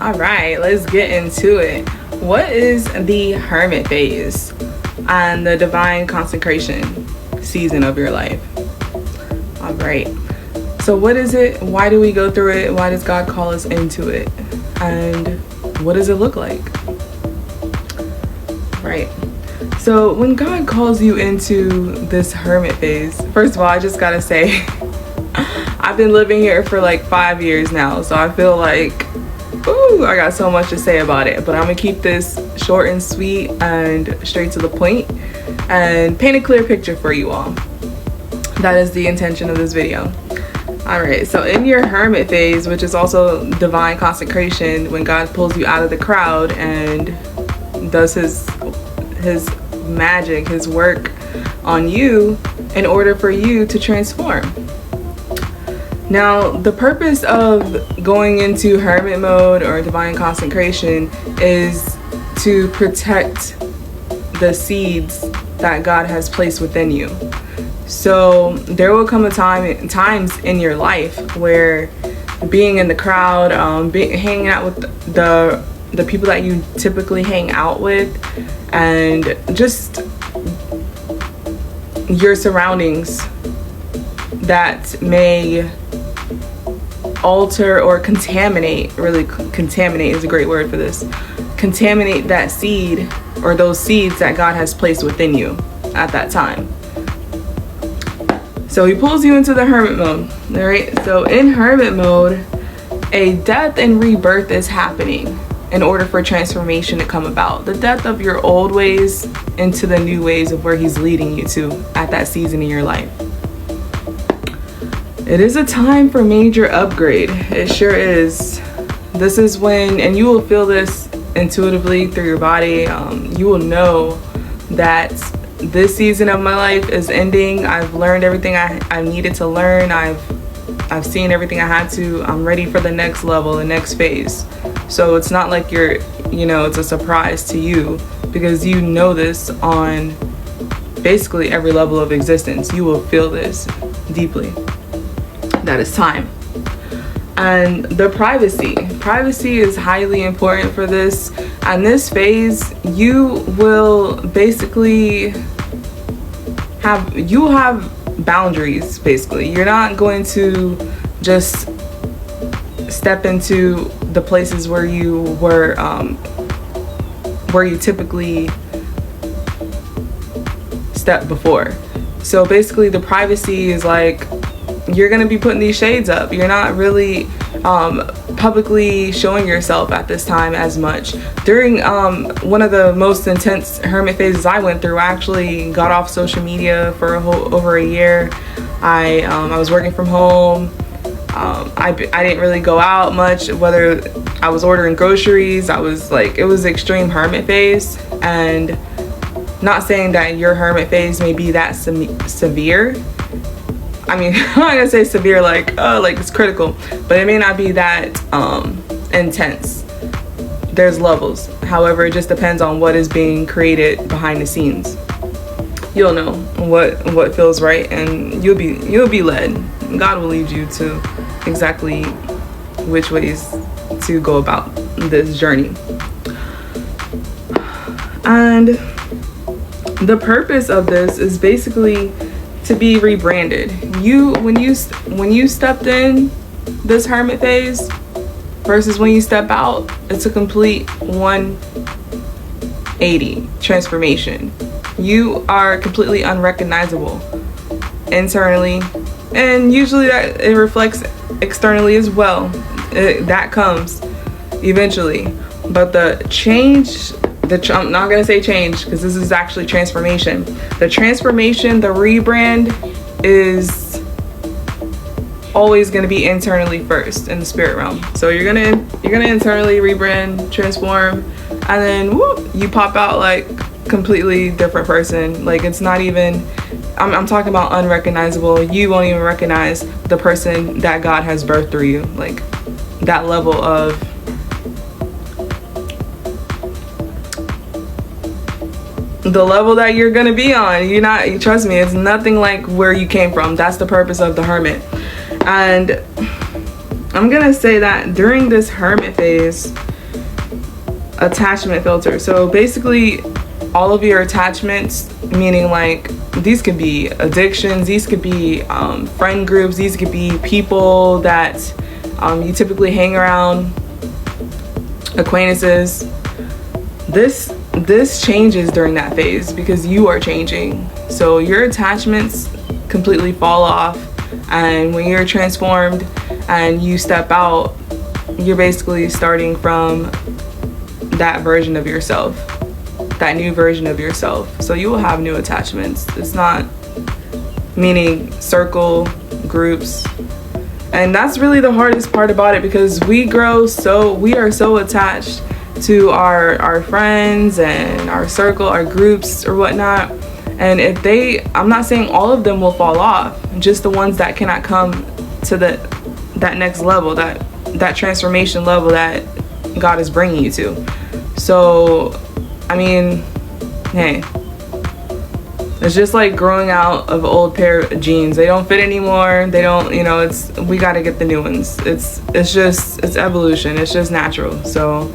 All right, let's get into it. What is the hermit phase and the divine consecration season of your life? All right. So what is it? Why do we go through it? Why does God call us into it? And what does it look like? Right. So when God calls you into this hermit phase, first of all, I just gotta say, I've been living here for like 5 years now. So I feel like, ooh, I got so much to say about it. But I'm gonna keep this short and sweet and straight to the point and paint a clear picture for you all. That is the intention of this video. All right, so in your hermit phase, which is also divine consecration, when God pulls you out of the crowd and does his magic, his work on you in order for you to transform. Now, the purpose of going into hermit mode or divine consecration is to protect the seeds that God has placed within you. So there will come times in your life where being in the crowd, hanging out with the people that you typically hang out with, and just your surroundings that may alter or contaminate, really contaminate is a great word for this, contaminate that seed or those seeds that God has placed within you at that time. So he pulls you into the hermit mode, all right? So in hermit mode, a death and rebirth is happening in order for transformation to come about. The death of your old ways into the new ways of where he's leading you to at that season in your life. It is a time for major upgrade. It sure is. This is when, and you will feel this intuitively through your body, you will know that this season of my life is ending. I've learned everything I needed to learn. I've seen everything I had to. I'm ready for the next level, the next phase. So it's not like it's a surprise to you, because you know this on basically every level of existence. You will feel this deeply. That is time. And the privacy is highly important for this. And this phase, you will basically have boundaries. Basically, you're not going to just step into the places where you were, where you typically step before. So basically, the privacy is like, you're going to be putting these shades up. You're not really publicly showing yourself at this time as much. During one of the most intense hermit phases I went through, I actually got off social media for over a year. I was working from home. I didn't really go out much, whether I was ordering groceries. It was extreme hermit phase. And not saying that your hermit phase may be that severe. I mean, I'm not gonna say severe like it's critical, but it may not be that intense. There's levels. However, it just depends on what is being created behind the scenes. You'll know what feels right, and you'll be led. God will lead you to exactly which ways to go about this journey. And the purpose of this is basically to be rebranded. When you stepped in this hermit phase versus when you step out, it's a complete 180 transformation. You are completely unrecognizable internally, and usually that it reflects externally as well. That comes eventually, but the change, I'm not gonna say change because this is actually transformation. The transformation, the rebrand, is always gonna be internally first in the spirit realm. So you're gonna internally rebrand, transform, and then whoop, you pop out like completely different person. Like it's not even. I'm talking about unrecognizable. You won't even recognize the person that God has birthed through you. Like that level of the level that you're gonna be on. Trust me, it's nothing like where you came from. That's the purpose of the hermit. And I'm gonna say that during this hermit phase, attachment filter. So basically all of your attachments, meaning like these could be addictions, these could be friend groups, these could be people that you typically hang around, acquaintances. This changes during that phase because you are changing. So your attachments completely fall off, and when you're transformed and you step out, you're basically starting from that version of yourself, that new version of yourself. So you will have new attachments. It's not meaning circle, groups. And that's really the hardest part about it, because we are so attached to our friends and our circle, our groups or whatnot. And I'm not saying all of them will fall off, just the ones that cannot come to that next level, that transformation level that God is bringing you to. So, I mean, hey, it's just like growing out of an old pair of jeans. They don't fit anymore. They don't, we got to get the new ones. It's evolution. It's just natural. So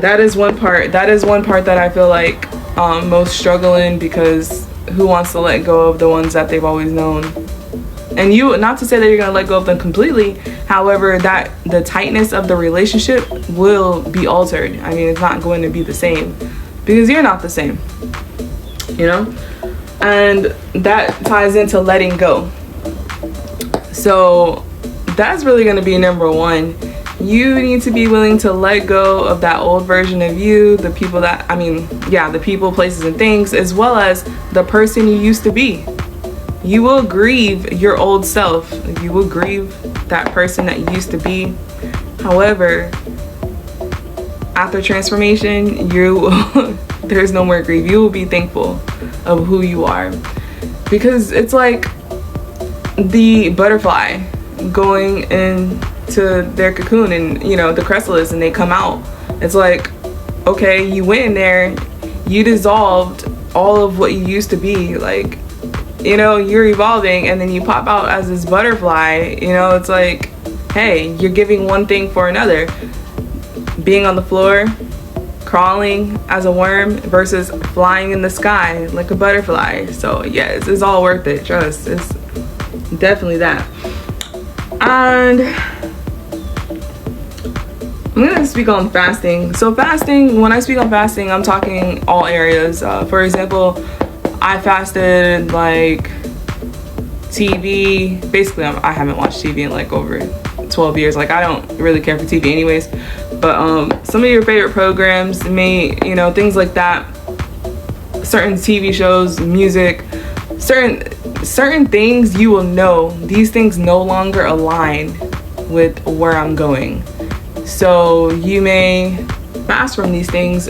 that is one part that I feel like most struggle in, because who wants to let go of the ones that they've always known? And not to say that you're going to let go of them completely. However, that the tightness of the relationship will be altered. I mean, it's not going to be the same, because you're not the same, and that ties into letting go. So that's really going to be number one. You need to be willing to let go of that old version of you, the people, places and things, as well as the person you used to be. You will grieve your old self. You will grieve that person that you used to be. However, after transformation, there's no more grief. You will be thankful of who you are, because it's like the butterfly going into their cocoon and the chrysalis, and they come out. It's like, okay, you went in there, you dissolved all of what you used to be, like, you're evolving, and then you pop out as this butterfly. It's like, hey, you're giving one thing for another, being on the floor, crawling as a worm versus flying in the sky like a butterfly. So yes, it's all worth it. Trust, it's definitely that. And I'm gonna speak on fasting. So fasting, when I speak on fasting, I'm talking all areas. For example, I fasted like TV. Basically, I haven't watched TV in like over 12 years. Like, I don't really care for TV anyways. But some of your favorite programs, things like that, certain TV shows, music, certain things, you will know these things no longer align with where I'm going. So you may fast from these things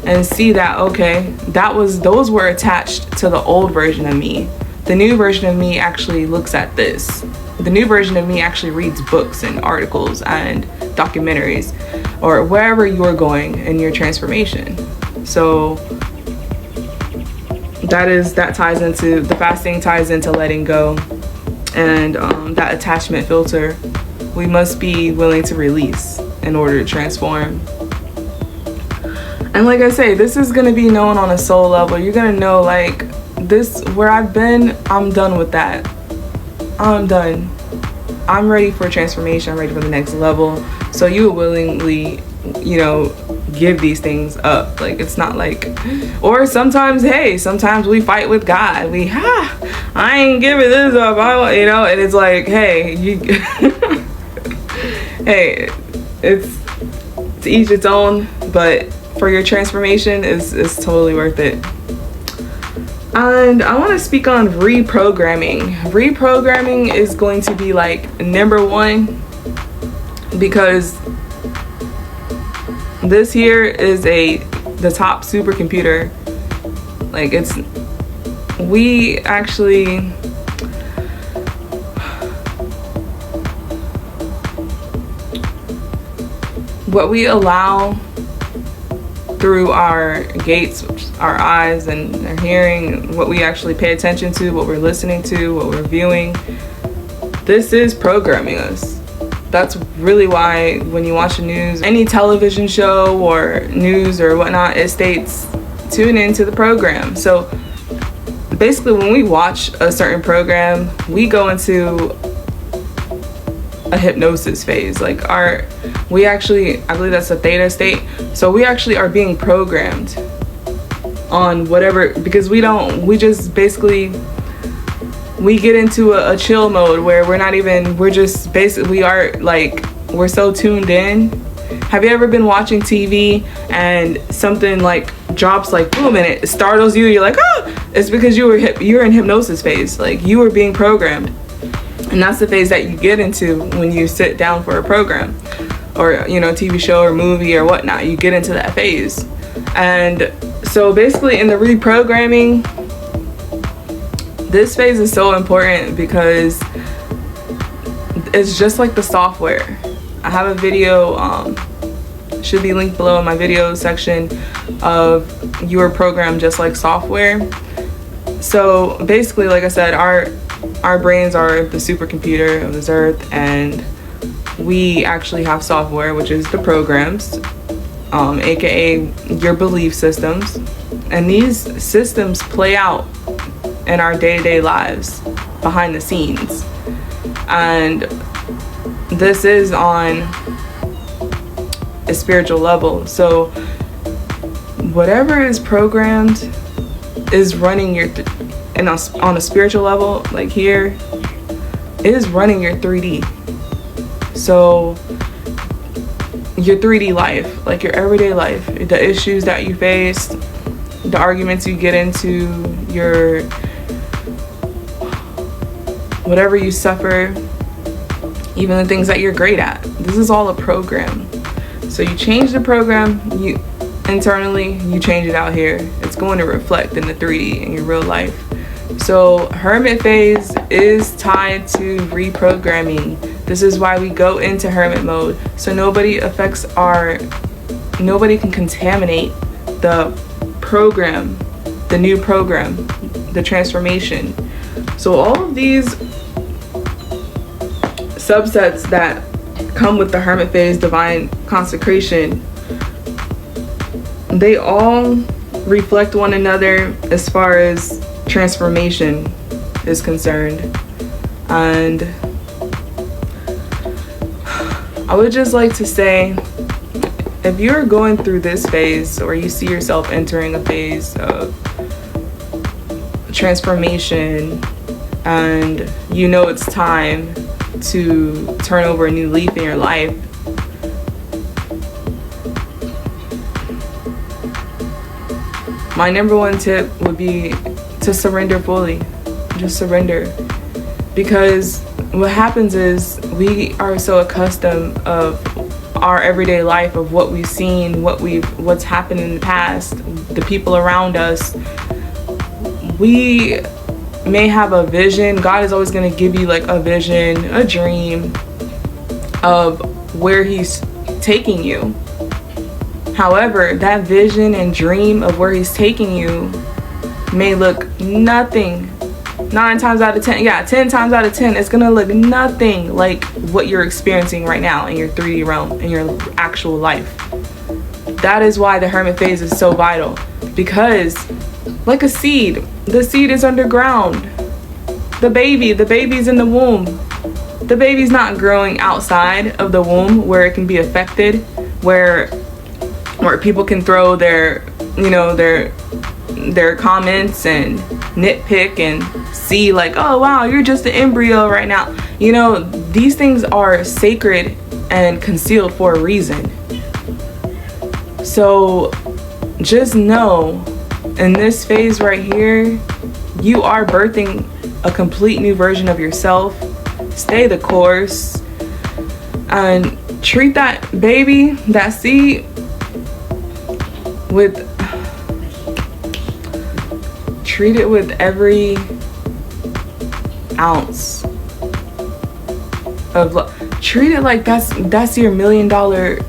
and see that, okay, those were attached to the old version of me. The new version of me actually looks at this. The new version of me actually reads books and articles and documentaries, or wherever you're going in your transformation. So that ties into the fasting, ties into letting go, and that attachment filter we must be willing to release in order to transform. And like I say, this is going to be known on a soul level. You're going to know, like, this, where I've been, I'm done with that. I'm done. I'm ready for transformation. I'm ready for the next level. So you will willingly, give these things up. Like, it's not like, or sometimes we fight with God. I ain't giving this up. And it's like, hey, hey, it's to each its own, but for your transformation is totally worth it. And I want to speak on reprogramming. Reprogramming is going to be like number one, because this here is the top supercomputer. Like, we actually, what we allow through our gates, our eyes and our hearing, what we actually pay attention to, what we're listening to, what we're viewing, this is programming us. That's really why when you watch the news, any television show or news or whatnot, it states tune into the program. So basically when we watch a certain program, we go into a hypnosis phase. Like we actually, I believe that's a theta state. So we actually are being programmed on whatever, because we just basically, we get into a chill mode where we're just basically, we're so tuned in. Have you ever been watching TV and something like drops like boom and it startles you? You're like, oh, it's because you're in hypnosis phase. Like you were being programmed. And that's the phase that you get into when you sit down for a program or, TV show or movie or whatnot. You get into that phase. And so basically in the reprogramming, this phase is so important because it's just like the software. I have a video, should be linked below in my video section, of your program just like software. So basically, like I said, our brains are the supercomputer of this earth, and we actually have software, which is the programs, aka your belief systems. And these systems play out in our day-to-day lives behind the scenes. And this is on a spiritual level. So whatever is programmed is running your and on a spiritual level, like here, it is running your 3D. So your 3D life, like your everyday life, the issues that you face, the arguments you get into, your whatever you suffer, even the things that you're great at. This is all a program. So you change the program, you internally, you change it out here. It's going to reflect in the 3D in your real life. So hermit phase is tied to reprogramming. This is why we go into hermit mode. So nobody can contaminate the program, the new program, the transformation. So all of these subsets that come with the hermit phase, divine consecration, they all reflect one another as far as transformation is concerned. And I would just like to say, if you're going through this phase, or you see yourself entering a phase of transformation, and it's time to turn over a new leaf in your life, my number one tip would be to surrender fully. Just surrender. Because what happens is we are so accustomed of our everyday life, of what we've seen, what's happened in the past, the people around us. We may have a vision. God is always going to give you like a vision, a dream of where he's taking you. However, that vision and dream of where he's taking you may look nothing. 10 times out of 10, it's gonna look nothing like what you're experiencing right now in your 3D realm, in your actual life. That is why the hermit phase is so vital. Because like a seed, the seed is underground. The baby's in the womb. The baby's not growing outside of the womb where it can be affected, where people can throw their comments and nitpick and see like, oh wow, you're just an embryo right now. These things are sacred and concealed for a reason. So just know, in this phase right here, you are birthing a complete new version of yourself. Stay the course and treat that baby, that seed, treat it with every ounce of love. Treat it like that's your $1 million, your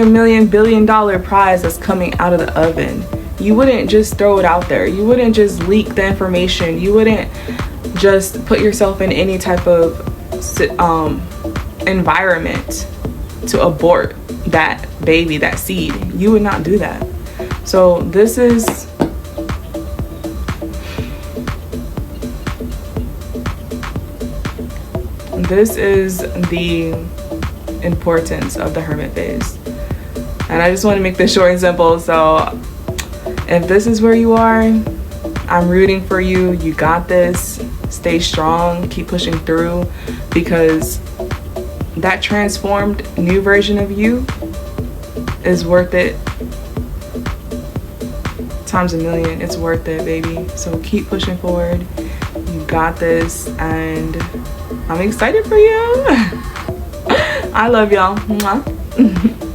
$1 billion prize that's coming out of the oven. You wouldn't just throw it out there. You wouldn't just leak the information. You wouldn't just put yourself in any type of environment to abort that baby, that seed. You would not do that. So this is the importance of the hermit phase. And I just want to make this short and simple. So if this is where you are, I'm rooting for you. You got this. Stay strong. Keep pushing through, because that transformed new version of you is worth it times a million. It's worth it, baby. So keep pushing forward. You got this, and I'm excited for you. I love y'all. Mwah.